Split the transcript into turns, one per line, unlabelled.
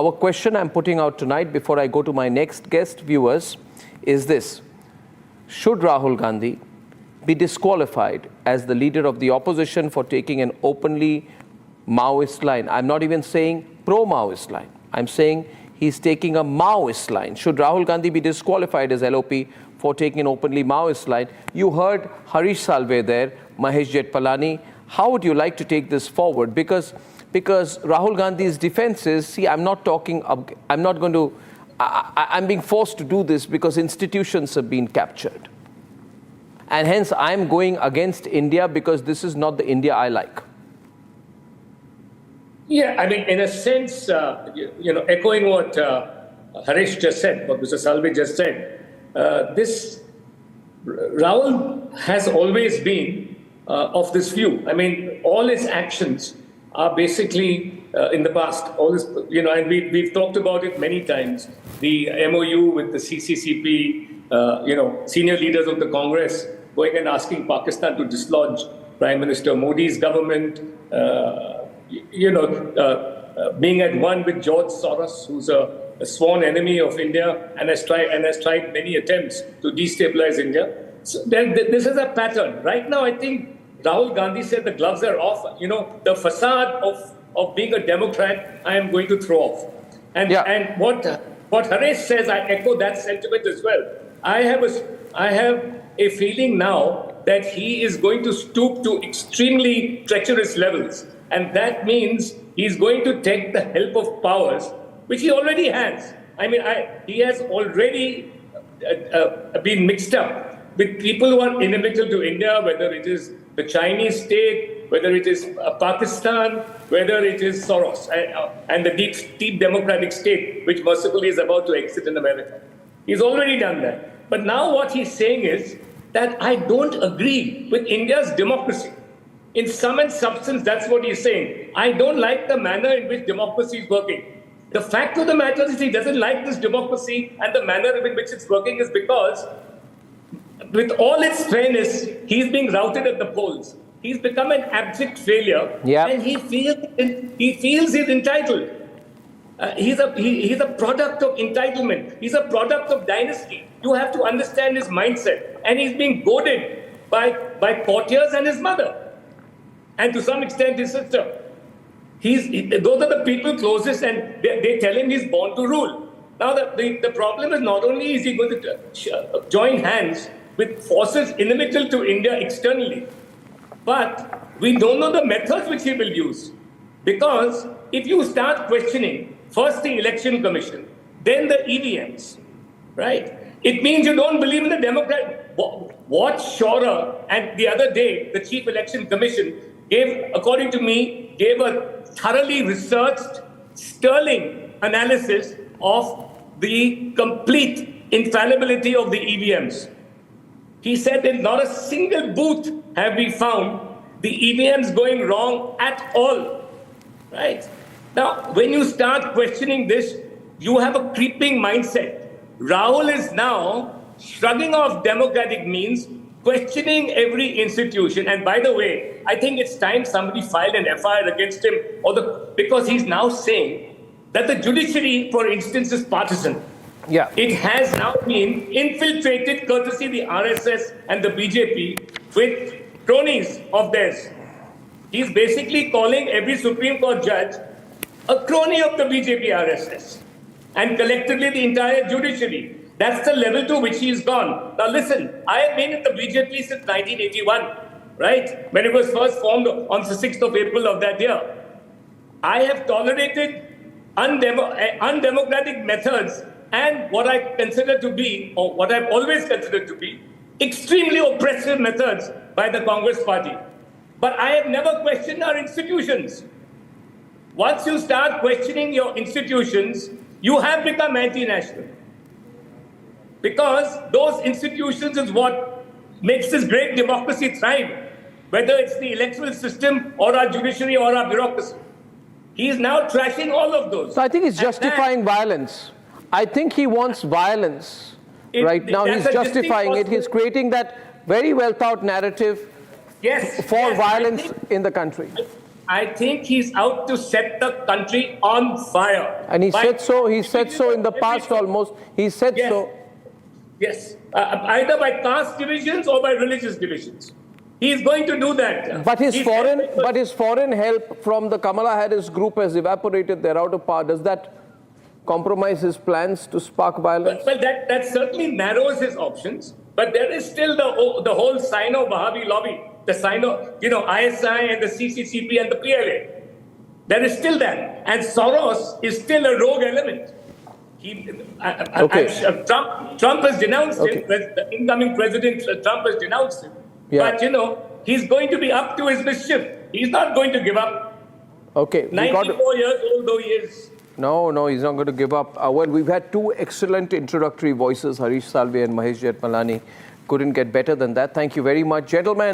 Our question I'm putting out tonight before I go to my next guest, viewers, is this. Should Rahul Gandhi be disqualified as the leader of the opposition for taking an openly Maoist line? I'm not even saying pro-Maoist line. I'm saying he's taking a Maoist line. Should Rahul Gandhi be disqualified as LOP for taking an openly Maoist line? You heard Harish Salve there, Mahesh Jethmalani. How would you like to take this forward? Because Rahul Gandhi's defense is, see, I'm being forced to do this because institutions have been captured. And hence, I'm going against India because this is not the India I like.
Yeah, I mean, in a sense, echoing what Harish just said, what Mr. Salve just said, Rahul has always been of this view. I mean, all his actions are basically in the past. All this, and we've talked about it many times. The MOU with the CCCP, senior leaders of the Congress going and asking Pakistan to dislodge Prime Minister Modi's government, being at one with George Soros, who's a sworn enemy of India and has tried many attempts to destabilize India. So this is a pattern. Right now, I think Rahul Gandhi said the gloves are off. The facade of being a Democrat, I am going to throw off. And what Harish says, I echo that sentiment as well. I have a feeling now that he is going to stoop to extremely treacherous levels. And that means he's going to take the help of powers, which he already has. I mean, he has already been mixed up with people who are inimical to India, whether it is the Chinese state, whether it is Pakistan, whether it is Soros, and the deep democratic state, which mercifully is about to exit in America. He's already done that. But now what he's saying is that I don't agree with India's democracy. In sum and substance, that's what he's saying. I don't like the manner in which democracy is working. The fact of the matter is he doesn't like this democracy, and the manner in which it's working is because, with all its fairness, he's being routed at the polls. He's become an abject failure, and he feels he's entitled. He's a product of entitlement. He's a product of dynasty. You have to understand his mindset, and he's being goaded by courtiers and his mother, and to some extent his sister. Those are the people closest, and they tell him he's born to rule. Now the problem is not only is he going to join hands with forces inimical to India externally, but we don't know the methods which he will use. Because if you start questioning first the Election Commission, then the EVMs, right? It means you don't believe in the Democrat. What Shora and the other day, the Chief Election Commission according to me, gave a thoroughly researched, sterling analysis of the complete infallibility of the EVMs. He said that not a single booth have we found the EVMs going wrong at all, right? Now, when you start questioning this, you have a creeping mindset. Rahul is now shrugging off democratic means, questioning every institution. And by the way, I think it's time somebody filed an FIR against him, because he's now saying that the judiciary, for instance, is partisan. Yeah. It has now been infiltrated, courtesy the RSS and the BJP, with cronies of theirs. He's basically calling every Supreme Court judge a crony of the BJP RSS, and collectively the entire judiciary. That's the level to which he's gone. Now listen, I have been in the BJP since 1981, right? When it was first formed on the 6th of April of that year. I have tolerated undemocratic methods and what I consider to be, or what I've always considered to be, extremely oppressive methods by the Congress party. But I have never questioned our institutions. Once you start questioning your institutions, you have become anti-national. Because those institutions is what makes this great democracy thrive, whether it's the electoral system or our judiciary or our bureaucracy. He is now trashing all of those.
So I think he's justifying violence. I think he wants violence. Right now he's justifying it. He's creating that very well thought narrative for violence in the country.
I think he's out to set the country on fire.
And he said so. He said so in the past almost. He said
Yes.
so.
Yes, either by caste divisions or by religious divisions. He is going to do that.
But his foreign help from the Kamala Harris group has evaporated. They're out of power. Does that compromise his plans to spark violence?
Well, that certainly narrows his options. But there is still the whole Sino-Wahhabi lobby, the Sino, ISI and the CCCP and the PLA. There is still that. And Soros is still a rogue element. Trump has denounced him. The incoming president, Trump has denounced him.
Yeah.
But, he's going to be up to his mischief. He's not going to give up.
Okay.
94 years old though he is.
No, he's not going to give up. Well, we've had two excellent introductory voices, Harish Salve and Mahesh Jethmalani. Couldn't get better than that. Thank you very much, gentlemen.